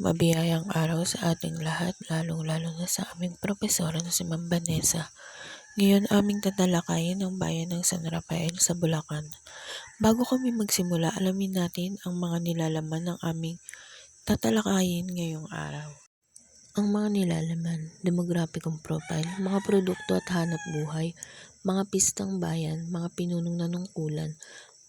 Mabiyayang araw sa ating lahat, lalong-lalo na sa aming propesora na si Ma'am Vanessa. Ngayon aming tatalakayin ang bayan ng San Rafael sa Bulacan. Bago kami magsimula, alamin natin ang mga nilalaman ng aming tatalakayin ngayong araw. Ang mga nilalaman, demographicong profile, mga produkto at hanap buhay, mga pistang bayan, mga pinunong nanungkulan,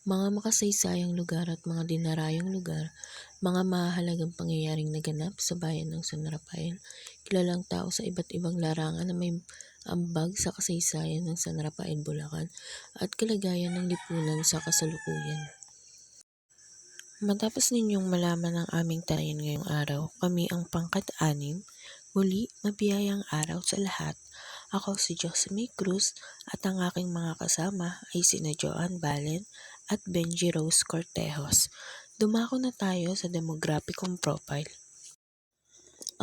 mga makasaysayang lugar at mga dinarayong lugar, mga mahahalagang pangyayaring naganap sa bayan ng San Rafael, kilalang tao sa iba't ibang larangan na may ambag sa kasaysayan ng San Rafael, Bulacan, at kalagayan ng lipunan sa kasalukuyan. Matapos ninyong malaman ang aming tayin ngayong araw, kami ang pangkat-6. Muli, mabiyayang araw sa lahat. Ako si Josemay Cruz at ang aking mga kasama ay sina Joanne Balen at Benji Rose Cortejos. Dumako na tayo sa demographicong profile.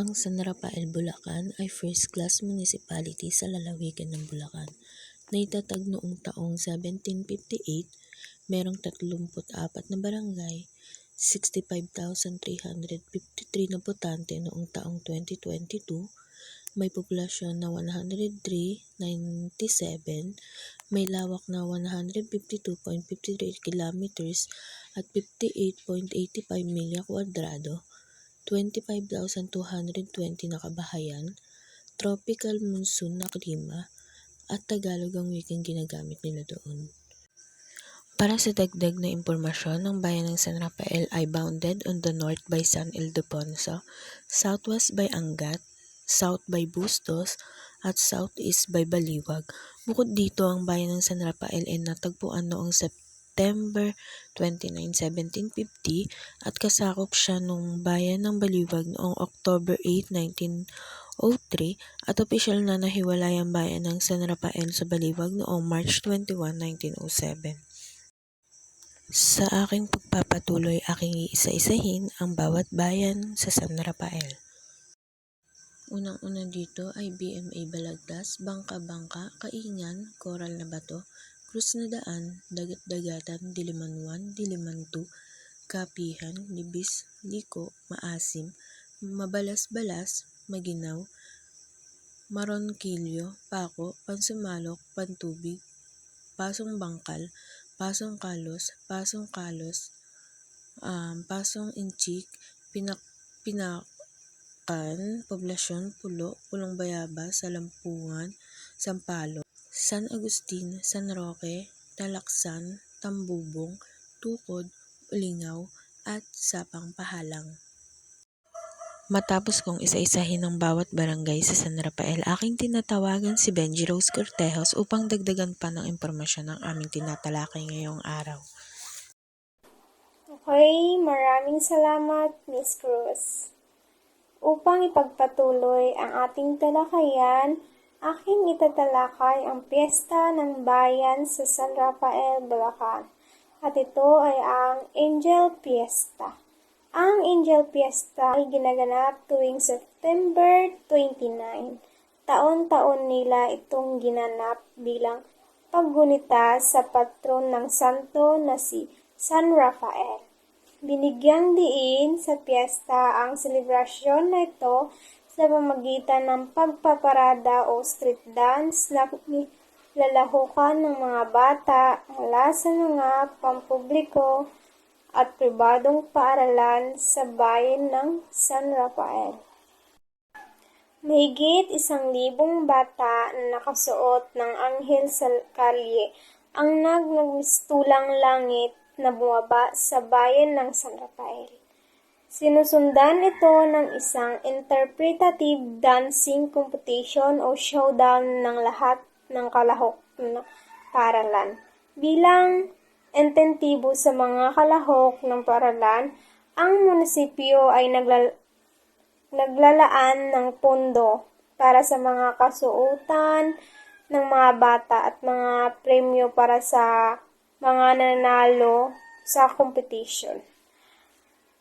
Ang San Rafael, Bulacan ay first-class municipality sa lalawigan ng Bulacan. Naitatag noong taong 1758, merong 34 na barangay, 65,353 na botante noong taong 2022, may populasyon na 103,97, may lawak na 152.53 kilometers at 58.85 milya kwadrado, 25,220 na kabahayan, tropical monsoon na klima, at Tagalog ang wikang ginagamit nila doon. Para sa dagdag na impormasyon, ang bayan ng San Rafael ay bounded on the north by San Ildefonso, southwest by Angat, south by Bustos, at southeast by Baliwag. Bukod dito, ang bayan ng San Rafael ay natagpuan noong September 29, 1750 at kasakop siya ng bayan ng Baliwag noong October 8, 1903 at opisyal na nahiwalay ang bayan ng San Rafael sa Baliwag noong March 21, 1907. Sa aking pagpapatuloy, aking iisa-isahin ang bawat bayan sa San Rafael. Unang-una dito ay BMA Balagtas, Bangka-Bangka, Kaingan, Coral na Bato, Cruz na Daan, Dagat-Dagatan, Diliman 1, Diliman 2, Kapihan, Libis, Liko, Maasim, Mabalas-Balas, Maginaw, Maronkilyo, Paco, Pansumalok, Pantubig, Pasong Bangkal, Pasong Kalos, Pasong Inchik, Pinakan, Poblasyon, Pulo, Pulong Bayabas, Salampungan, Sampaloc, San Agustin, San Roque, Talaksan, Tambubong, Tukod, Ulingaw, at Sapang Pahalang. Matapos kong isa-isahin ang bawat barangay sa San Rafael, aking tinatawagan si Benji Rose Cortejos upang dagdagan pa ng impormasyon ng aming tinatalakay ngayong araw. Okay, maraming salamat, Miss Cruz. Upang ipagpatuloy ang ating talakayan, aking itatalakay ang piyesta ng bayan sa San Rafael, Bulacan. At ito ay ang Angel Fiesta. Ang Angel Fiesta ay ginaganap tuwing September 29. Taon-taon nila itong ginanap bilang paggunita sa patron ng santo na si San Rafael. Binigyang diin sa piyesta ang selebrasyon na ito sa pamamagitan ng pagpaparada o street dance na lalahukan ng mga bata mula sa mga pampubliko at pribadong paaralan sa bayan ng San Rafael. Mahigit 1,000 bata na nakasuot ng anghel sa kalye ang nagmistulang langit na bumaba sa bayan ng San Rafael. Sinusundan ito ng isang interpretative dancing competition o showdown ng lahat ng kalahok na paaralan. Bilang insentibo sa mga kalahok ng paaralan, ang munisipyo ay naglalaan ng pondo para sa mga kasuotan ng mga bata at mga premyo para sa mga nanalo sa competition.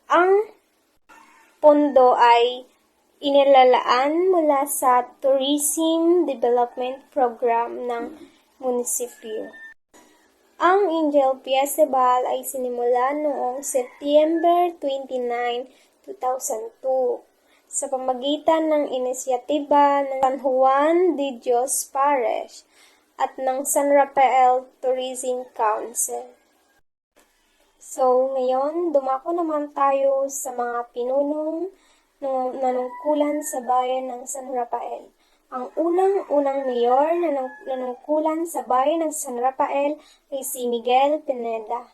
Ang pondo ay inilalaan mula sa Tourism Development Program ng munisipyo. Ang Angel Festival ay sinimula noong September 29, 2002 sa pamamagitan ng inisyatiba ng San Juan de Dios Parish at ng San Rafael Tourism Council. So, ngayon, dumako naman tayo sa mga pinunong nanungkulan sa bayan ng San Rafael. Ang unang mayor na nanungkulan sa bayan ng San Rafael ay si Miguel Pineda.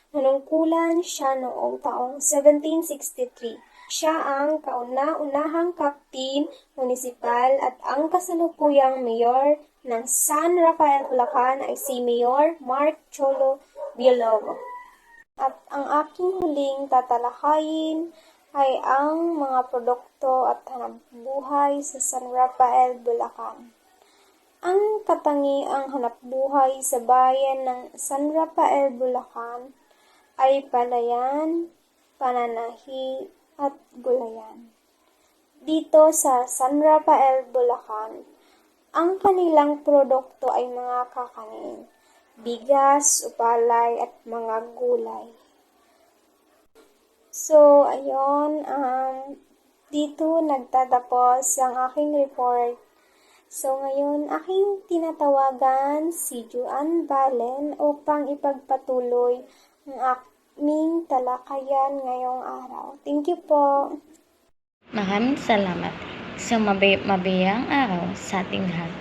Nanungkulan siya noong taong 1763. Siya ang kauna-unahang captain municipal at ang kasalukuyang mayor ng San Rafael, Bulacan ay si Mayor Mark Cholo Villalobos. At ang aking huling tatalakayin ay ang mga produkto at hanapbuhay sa San Rafael, Bulacan. Ang katangiang hanapbuhay sa bayan ng San Rafael, Bulacan ay palayan, pananahi, at gulayan. Dito sa San Rafael, Bulacan, ang kanilang produkto ay mga kakanin, bigas, upalay, at mga gulay. So, ayun, dito nagtatapos ang aking report. So, ngayon, aking tinatawagan si Joanne Balen upang ipagpatuloy ang aming talakayan ngayong araw. Thank you po. Maraming salamat. Isang mabiyang araw sa ating lahat.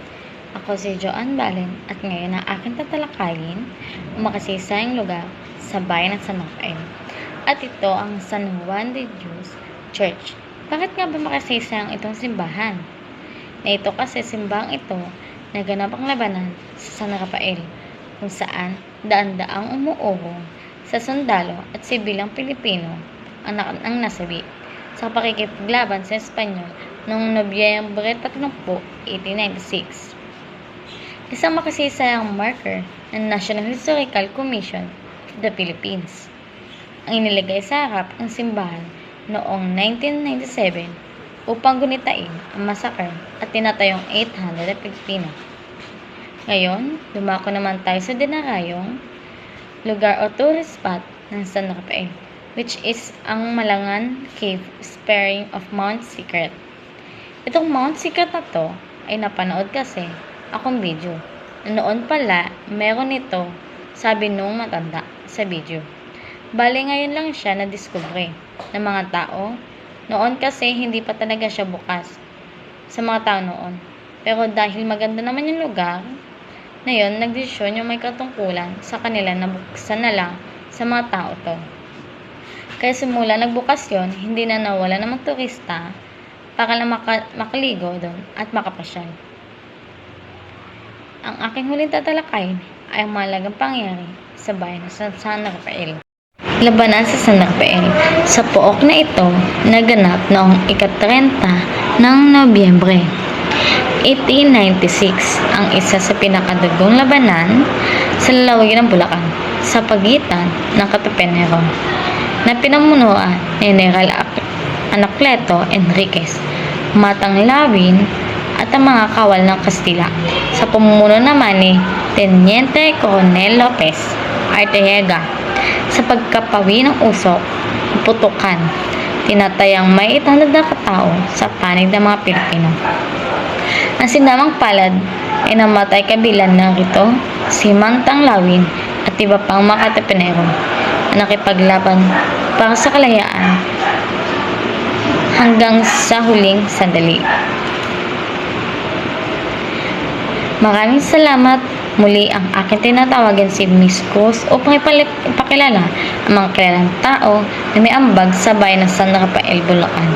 Ako si Joanne Balen at ngayon ang aking tatalakayin ang makasaysayang lugar sa bayan ng San Rafael. At ito ang San Juan de Dios Church. Bakit nga ba makasaysayang itong simbahan? Na ito kasi simbahang ito naganap ang labanan sa San Rafael kung saan daan-daang umuurong sa sundalo at sibilang Pilipino ang nasawi sa pakikipaglaban sa Espanyol noong Nobyembre 30, 1896. Isang makasaysayang marker ng National Historical Commission of the Philippines. Ang inilagay sa harap ng simbahan noong 1997 upang gunitain ang massacre at tinatayong 800 na Pilipino. Ngayon, dumako naman tayo sa dinarayong lugar o tourist spot ng San Rafael, which is ang Malangan Cave Spring of Mount Secret. Itong Mount Secret na to ay napanood kasi akong video. Noon pala, meron nito, sabi nung matanda sa video. Bale ngayon lang siya na-discover ng mga tao. Noon kasi hindi pa talaga siya bukas sa mga tao noon. Pero dahil maganda naman yung lugar, na yun, nagdesisyon yung may katungkulan sa kanila na buksan na lang sa mga tao to. Kaya simula nagbukas yun, hindi na nawala ng mga turista para lang makaligo doon at makapasyal. Ang aking huling tatalakayin ay ang mahalagang pangyayari sa bayan ng San Rafael. Labanan sa San Rafael. Sa pook na ito, naganap noong ika-30 ng Nobyembre 1896, ang isa sa pinakadugong labanan sa lalawigan ng Bulacan sa pagitan ng Katipunero na pinamunuan ni General Anacleto Enriquez, Matang Lawin at ang mga kawal ng Kastila sa pamumuno naman ni Teniente Coronel Lopez Arteaga. Sa pagkapawi ng usok, putukan, tinatayang may 800 na katao sa panig ng mga Pilipino. Ang sinamang palad ay namatay kabilang ng rito si Mantang Lawin at iba pang mga Katipunero na nakipaglaban para sa kalayaan hanggang sa huling sandali. Maraming salamat. Muli ang aking tinatawagan si Miss Cruz upang ipakilala ang mga kilalang tao na may ambag sa bayan ng San Rafael, Bulacan.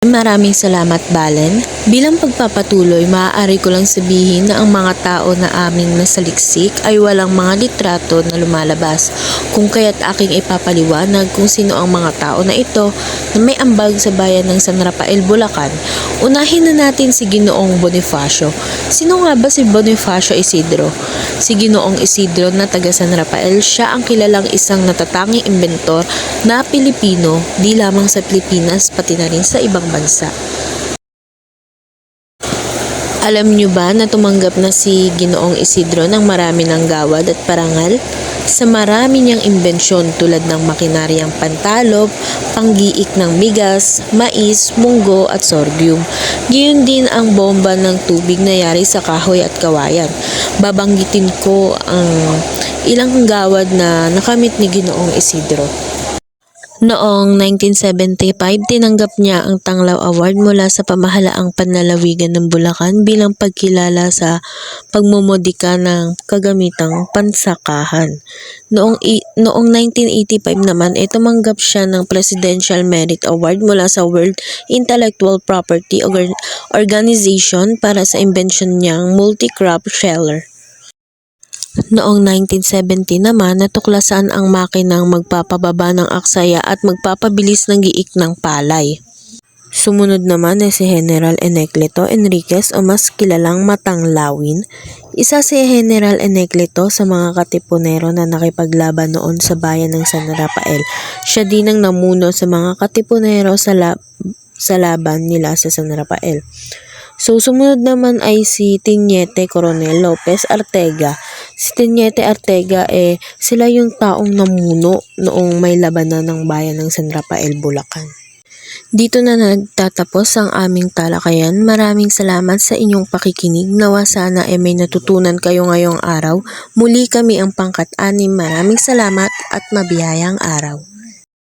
Maraming salamat, Balen. Bilang pagpapatuloy, maaari ko lang sabihin na ang mga tao na aming nasaliksik ay walang mga litrato na lumalabas, kung kaya't aking ipapaliwanag kung sino ang mga tao na ito na may ambag sa bayan ng San Rafael, Bulacan. Unahin na natin si Ginoong Bonifacio. Sino nga ba si Bonifacio Isidro? Si Ginoong Isidro na taga San Rafael, siya ang kilalang isang natatanging inventor na Pilipino, di lamang sa Pilipinas pati na rin sa ibang bansa. Alam niyo ba na tumanggap na si Ginoong Isidro ng marami ng gawad at parangal? sa marami niyang imbensyon tulad ng makinaryang pantalop, panggiik ng bigas, mais, munggo at sorghum. Gayun din ang bomba ng tubig na yari sa kahoy at kawayan. Babanggitin ko ang ilang gawad na nakamit ni Ginoong Isidro. Noong 1975, tinanggap niya ang Tanglaw Award mula sa pamahalaang panlalawigan ng Bulacan bilang pagkilala sa pagmumodika ng kagamitang pansakahan. Noong 1985 naman, tumanggap siya ng Presidential Merit Award mula sa World Intellectual Property Organization para sa imbensyon niyang multi-crop sheller. Noong 1970 naman, natuklasan ang makinang magpapababa ng aksaya at magpapabilis ng giik ng palay. Sumunod naman ay si General Enecleto Enriquez o mas kilalang Matanglawin. Isa si General Enecleto sa mga katipunero na nakipaglaban noon sa bayan ng San Rafael. Siya din ang namuno sa mga katipunero sa laban nila sa San Rafael. So, sumunod naman ay si Teniente Coronel Lopez Arteaga. Si Teniente Arteaga sila yung taong namuno noong may labanan ng bayan ng San Rafael, Bulacan. Dito na nagtatapos ang aming talakayan. Maraming salamat sa inyong pakikinig. Nawa sana may natutunan kayo ngayong araw. Muli kami ang pangkat-anim. Maraming salamat at mabiyayang araw.